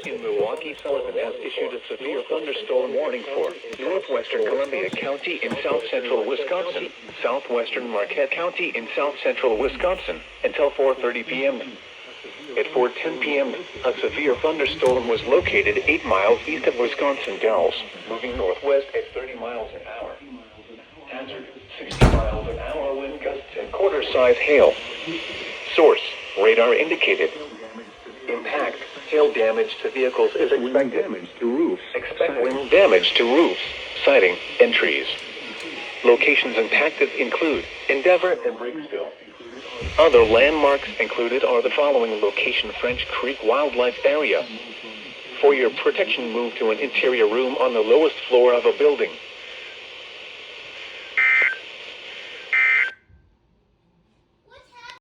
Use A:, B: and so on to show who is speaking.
A: in Milwaukee, Sullivan has issued a severe thunderstorm warning for northwestern Columbia County in south-central Wisconsin, southwestern Marquette County in south-central Wisconsin, until 4:30 p.m. At 4:10 p.m., a severe thunderstorm was located 8 miles east of Wisconsin Dells, moving northwest at 30 miles an hour. Hazard, 60 miles an hour wind gusts and quarter-size hail. Source, radar indicated. Impact, hail damage to vehicles is expected. Expect wind damage to roofs, siding, and trees. Locations impacted include Endeavor and Briggsville. Other landmarks included are the following location: French Creek Wildlife Area. For your protection, move to an interior room on the lowest floor of a building.